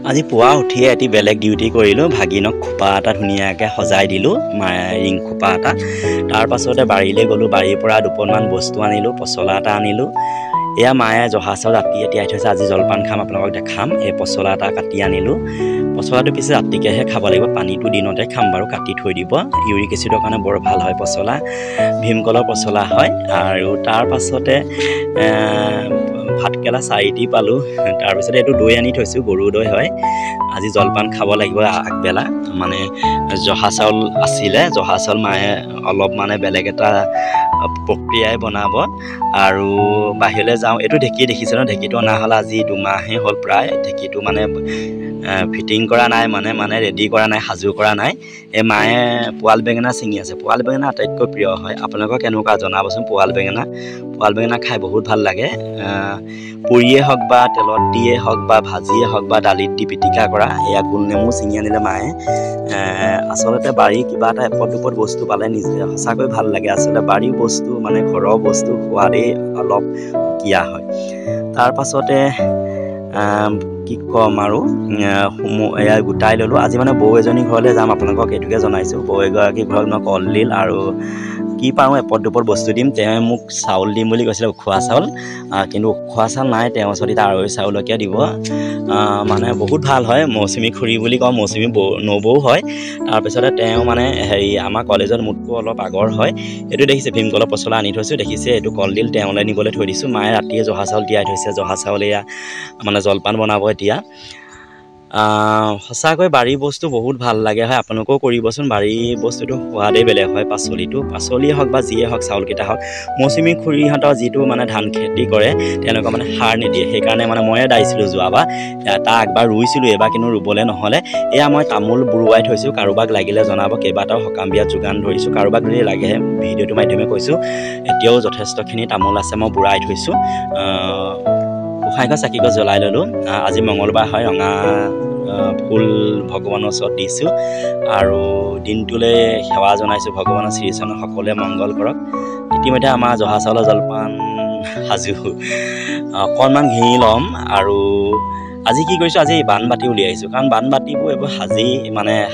আজি পুৱা উঠিয়ে এটি বেলেগ ডিউটি কৰিলোঁ। ভাগিনক খোপা এটা ধুনীয়াকৈ সজাই দিলোঁ, ৰিং খোপা এটা। তাৰ পাছতে বাৰীলৈ গ'লোঁ। বাৰীৰ পৰা দুপনমান বস্তু আনিলোঁ, পচলা এটা আনিলোঁ। এয়া মায়ে জহা চাউল ৰাতি তিয়াই থৈছে, আজি জলপান খাম, আপোনালোকক দেখাম। এই পচলা এটা কাটি আনিলোঁ। পচলাটো পিছে ৰাতিকৈহে খাব লাগিব, পানীটো দিনতে খাম বাৰু, কাটি থৈ দিব। ইউৰিক এচিডৰ কাৰণে বৰ ভাল হয় পচলা, ভীমকলৰ পচলা হয়। আৰু তাৰ পাছতে ভাতকেলা 4টি পালোঁ। তাৰপিছতে এইটো দৈ আনি থৈছোঁ, গৰু দৈ হয়। আজি জলপান খাব লাগিব আগবেলা, মানে জহা চাউল আছিলে। জহা চাউল মায়ে অলপ মানে বেলেগ এটা প্ৰক্ৰিয়াই বনাব। আৰু বাহিৰলৈ যাওঁ, এইটো ঢেঁকী দেখিছে ন, ঢেঁকীটো অনা হ'ল আজি 2 মাহেই হ'ল প্ৰায়। ঢেঁকীটো মানে ফিটিং কৰা নাই, মানে ৰেডি কৰা নাই, সাজু কৰা নাই। এই মায়ে পোৱাল বেঙেনা ছিঙি আছে। পোৱাল বেঙেনা আটাইতকৈ প্ৰিয় হয়। আপোনালোকৰ কেনেকুৱা জনাবচোন। পোৱাল বেঙেনা খাই বহুত ভাল লাগে। পুৰিয়ে হওক বা তেলত দিয়ে হওক বা ভাজিয়ে হওক বা দালিত দি পিটিকা কৰা। এয়া গোল নেমু ছিঙি আনিলে মায়ে। আচলতে বাৰী কিবা এটা এপদ দুপদ বস্তু পালে নিজে সঁচাকৈ ভাল লাগে। আচলতে বাৰীৰ বস্তু মানে ঘৰৰ বস্তু সোৱাদেই অলপ সুকীয়া হয়। তাৰ পাছতে কি ক'ম আৰু, এয়া গোটাই ল'লোঁ। আজি মানে বৌ এজনী ঘৰলৈ যাম, আপোনালোকক এইটোকে জনাইছোঁ। বৌ এগৰাকী ঘৰত মই কলডিল আৰু কি পাৰোঁ এপদ দুপদ বস্তু দিম। তেওঁ মোক চাউল দিম বুলি কৈছিলে, উখোৱা চাউল। কিন্তু উখোৱা চাউল নাই তেওঁৰ ওচৰত, এতিয়া আৰৈ চাউলকে দিব। মানে বহুত ভাল হয়, মৌচুমী খুৰী বুলি কওঁ, মৌচুমী নবৌ হয়। তাৰপিছতে তেওঁ মানে আমাৰ কলেজত মোতকৈ অলপ আগৰ হয়। এইটো দেখিছে ভীমকলৰ পচলা আনি থৈছোঁ, দেখিছে। এইটো কলডিল তেওঁলৈ নিবলৈ থৈ দিছোঁ। মায়ে ৰাতিয়ে জহা চাউল তিয়াই থৈছে, জহা চাউল এয়া মানে জলপান বনাব এতিয়া। সঁচাকৈ বাৰীৰ বস্তু বহুত ভাল লাগে হয়। আপোনালোকেও কৰিবচোন, বাৰীৰ বস্তুটো সোৱাদেই বেলেগ হয়। পাচলিয়ে হওক বা যিয়ে হওক, চাউলকেইটা হওক। মৌচুমী খুৰীহঁতৰ যিটো মানে ধান খেতি কৰে, তেওঁলোকৰ মানে সাৰ নিদিয়ে। সেইকাৰণে মানে ময়ে দাইছিলোঁ যোৱাবাৰ। তাৰ আগবাৰ ৰুইছিলোঁ, এইবাৰ কিন্তু ৰুবলৈ নহ'লে। এয়া মই তামোল বুৰুৱাই থৈছোঁ, কাৰোবাক লাগিলে জনাব। কেইবাটাও সকাম বিয়াত যোগান ধৰিছোঁ, কাৰোবাক যদি লাগে ভিডিঅ'টোৰ মাধ্যমে কৈছোঁ। এতিয়াও যথেষ্টখিনি তামোল আছে, মই বুৰাই থৈছোঁ। গোঁসাইঘৰ চাকিগছ জ্বলাই ল'লোঁ। আজি মঙলবাৰ হয়, ৰঙা ফুল ভগৱানৰ ওচৰত দিছোঁ। আৰু দিনটোলৈ সেৱা জনাইছোঁ, ভগৱানৰ শ্ৰীচৰণত সকলোৱে মংগল কৰক। ইতিমধ্যে আমাৰ জহা চাউলৰ জলপান সাজু। অকণমান ঘি ল'ম। আৰু আজি কি কৰিছোঁ, আজি বানবাতি উলিয়াইছোঁ। কাৰণ বানবাতিবোৰ এইবোৰ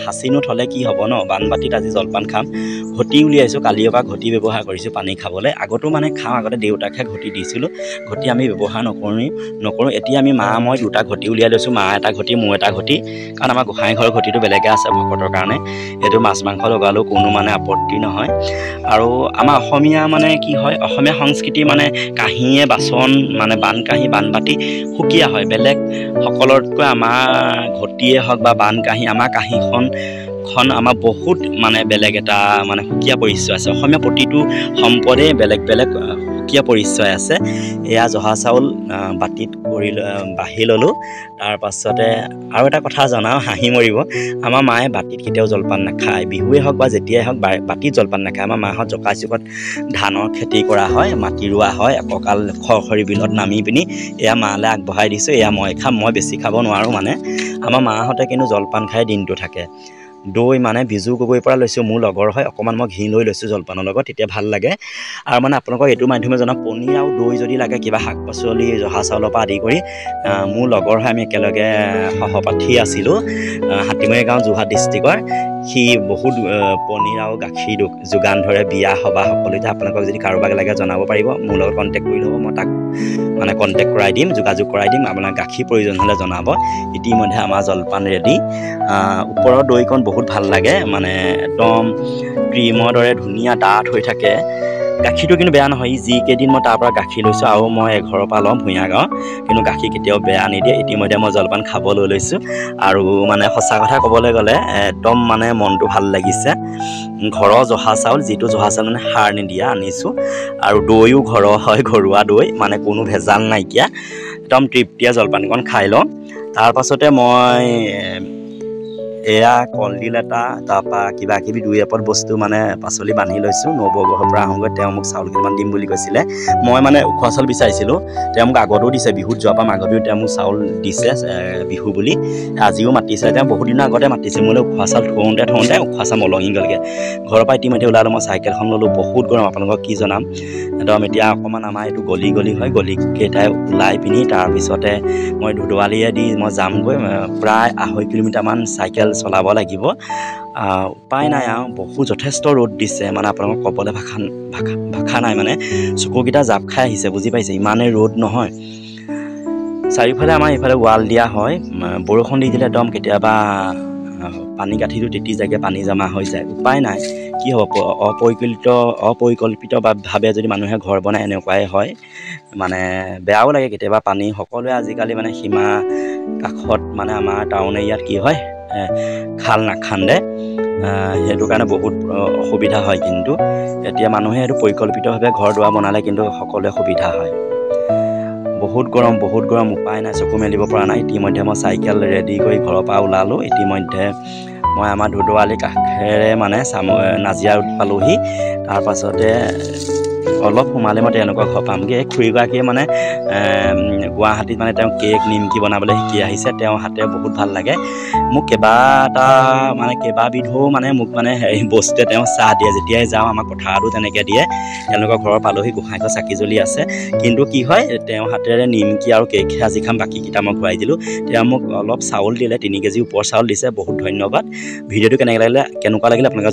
সাঁচি নথ'লে কি হ'ব ন। বানবাতিত আজি জলপান খাম। ঘটি উলিয়াইছোঁ, কালিৰ পৰা ঘটি ব্যৱহাৰ কৰিছোঁ পানী খাবলৈ। আগতো মানে খাওঁ, আগতে দেউতাকহে ঘটি দিছিলোঁ। ঘটি আমি ব্যৱহাৰ নকৰোঁ। এতিয়া আমি মই 2টা ঘটি উলিয়াই লৈছোঁ। মা এটা ঘটি, মোৰ এটা ঘটি। কাৰণ আমাৰ গোঁসাই ঘৰৰ ঘটিটো বেলেগে আছে ভকতৰ কাৰণে। এইটো মাছ মাংস লগালেও কোনো মানে আপত্তি নহয়। আৰু আমাৰ অসমীয়া মানে কি হয়, অসমীয়া সংস্কৃতি মানে কাঁহীয়ে বাচন মানে বানকাঁহী বানবাতি সুকীয়া হয়। বেলেগ সকলতকৈ আমাৰ ঘটিয়ে হওক বা বানকাঁহী, আমাৰ কাঁহীখন আমাৰ বহুত মানে বেলেগ এটা মানে সুকীয়া পৰিচয় আছে। অসমীয়া প্ৰতিটো সম্পদেই বেলেগ বেলেগ সুকীয়া পৰিচয় আছে। এয়া জহা চাউল বাতিত বাঢ়ি ল'লোঁ। তাৰ পাছতে আৰু এটা কথা জনাওঁ, হাঁহি মৰিব। আমাৰ মায়ে বাতিত কেতিয়াও জলপান নাখায়। বিহুৱে হওক বা যেতিয়াই হওক বাতিত জলপান নাখায়। আমাৰ মাহঁত জকাইচুকত ধানৰ খেতি কৰা হয়, মাটি ৰোৱা হয়। কঁকাল খৰখৰি বিলত নামি পিনি এয়া মালৈ আগবঢ়াই দিছোঁ। এয়া মই খাম, মই বেছি খাব নোৱাৰোঁ মানে। আমাৰ মাহঁতে কিন্তু জলপান খাই দিনটো থাকে। দৈ মানে বিজু গগৈৰ পৰা লৈছোঁ, মোৰ লগৰ হয়। অকণমান মই ঘি লৈ লৈছোঁ জলপানৰ লগত, তেতিয়া ভাল লাগে। আৰু মানে আপোনালোকক এইটো মাধ্যমে জনাওঁ, পনীৰ আৰু দৈ যদি লাগে, কিবা শাক পাচলি জহা চাউলৰ পৰা আদি কৰি, মোৰ লগৰ হয়, আমি একেলগে সহপাঠী আছিলোঁ। হাতীমৰা গাঁও, যোৰহাট ডিষ্ট্ৰিক্টৰ। সি বহুত পনীৰ আৰু গাখীৰ যোগান ধৰে বিয়া সবাহ সকলোতে। আপোনালোকক যদি কাৰোবাক লাগে জনাব পাৰিব, মোৰ লগত কণ্টেক্ট কৰি ল'ব। মই তাক মানে কণ্টেক্ট কৰাই দিম, যোগাযোগ কৰাই দিম। আপোনাক গাখীৰ প্ৰয়োজন হ'লে জনাব। ইতিমধ্যে আমাৰ জলপান ৰেডি। ওপৰৰ দৈকণ বহুত ভাল লাগে, মানে একদম ক্ৰীমৰ দৰে ধুনীয়া ডাঠ হৈ থাকে। গাখীৰটো কিন্তু বেয়া নহয়। যি কেইদিন মই তাৰ পৰা গাখীৰ লৈছোঁ, আৰু মই এঘৰৰ পৰা লওঁ ভূঞা গাঁও, কিন্তু গাখীৰ কেতিয়াও বেয়া নিদিয়ে। ইতিমধ্যে মই জলপান খাব লৈছোঁ। আৰু মানে সঁচা কথা ক'বলৈ গ'লে একদম মানে মনটো ভাল লাগিছে। ঘৰৰ জহা চাউল, যিটো জহা চাউল মানে সাৰ নিদিয়া আনিছোঁ। আৰু দৈও ঘৰৰ হয়, ঘৰুৱা দৈ, মানে কোনো ভেজাল নাইকিয়া। একদম তৃপ্তিয়ে জলপানকণ খাই লওঁ। তাৰ পাছতে মই এয়া কলডিল এটা তাৰপৰা কিবা কিবি 2-এপদ বস্তু মানে পাচলি বান্ধি লৈছোঁ। নৱগ্ৰহৰ পৰা আহোঁগৈ, তেওঁ মোক চাউল কেইটামান দিম বুলি কৈছিলে। মই মানে উখোৱা চাউল বিচাৰিছিলোঁ, তেওঁ মোক আগতেও দিছে, বিহুত যোৱাৰ পৰা আগতেও তেওঁ মোক চাউল দিছে বিহু বুলি। আজিও মাতিছে, তেওঁ বহুত দিনৰ আগতে মাতিছিল। মোলৈ উখোৱা চাউল থওঁতে উখোৱা চাউল মলঙি গ'লগৈ। ঘৰৰ পৰা ইতিমধ্যে ওলালোঁ, মই চাইকেলখন ল'লোঁ। বহুত গৰম, আপোনালোকক কি জনাম। একদম এতিয়া অকণমান আমাৰ এইটো গলি হয়, গলিকেইটাই ওলাই পিনি তাৰপিছতে মই ধুদুৱালিয়েদি মই যামগৈ। প্ৰায় 2.5 কিলোমিটাৰমান চাইকেল চলাব লাগিব। উপায় নাই আৰু, যথেষ্ট ৰ'দ দিছে, মানে আপোনালোকক ক'বলৈ ভাষা নাই। মানে চকুকেইটা জাপ খাই আহিছে, বুজি পাইছে, ইমানেই ৰ'দ নহয়। চাৰিওফালে আমাৰ এইফালে ৱাল দিয়া হয়, বৰষুণ দি দিলে একদম কেতিয়াবা পানী গাঁঠিটো তিতি যায়গৈ, পানী জমা হৈ যায়। উপায় নাই, কি হ'ব, অপৰিকল্পিতভাৱে যদি মানুহে ঘৰ বনায় এনেকুৱাই হয়। মানে বেয়াও লাগে কেতিয়াবা পানী। সকলোৱে আজিকালি মানে সীমা কাষত, মানে আমাৰ টাউন এৰিয়াত কি হয়, খাল নাখান্দে, সেইটো কাৰণে বহুত অসুবিধা হয়। কিন্তু এতিয়া মানুহে এইটো পৰিকল্পিতভাৱে ঘৰ দুৱাৰ বনালে কিন্তু সকলোৱে সুবিধা হয়। বহুত গৰম, উপায় নাই, চকু মেলিব পৰা নাই। ইতিমধ্যে মই চাইকেল ৰেডি কৰি ঘৰৰ পৰা ওলালোঁ। ইতিমধ্যে মই আমাৰ ধুদুৱালি কাষেৰে মানে নাজিৰা ৰোড পালোঁহি। তাৰপাছতে অলপ সোমালে মই তেওঁলোকৰ ঘৰ পামগৈ। এই খুৰীগৰাকীয়ে মানে গুৱাহাটীত মানে তেওঁ কেক নিমকি বনাবলৈ শিকি আহিছে। তেওঁৰ হাতে বহুত ভাল লাগে। মোক কেইবাবিধো মানে মোক মানে হেৰি বস্তুৱে তেওঁ চাহ দিয়ে। যেতিয়াই যাওঁ আমাক পথাৰতো তেনেকৈ দিয়ে। তেওঁলোকৰ ঘৰৰ পালোহি, গোঁসাইঘৰ চাকি জ্বলি আছে। কিন্তু কি হয়, তেওঁৰ হাতেৰে নিমকি আৰু কেকহে আজি খাম, বাকীকেইটা মই ঘূৰাই দিলোঁ। তেওঁ মোক অলপ চাউল দিলে, 3 কেজি ওপৰ চাউল দিছে। বহুত ধন্যবাদ। ভিডিঅ'টো কেনেকুৱা লাগিলে আপোনালোকে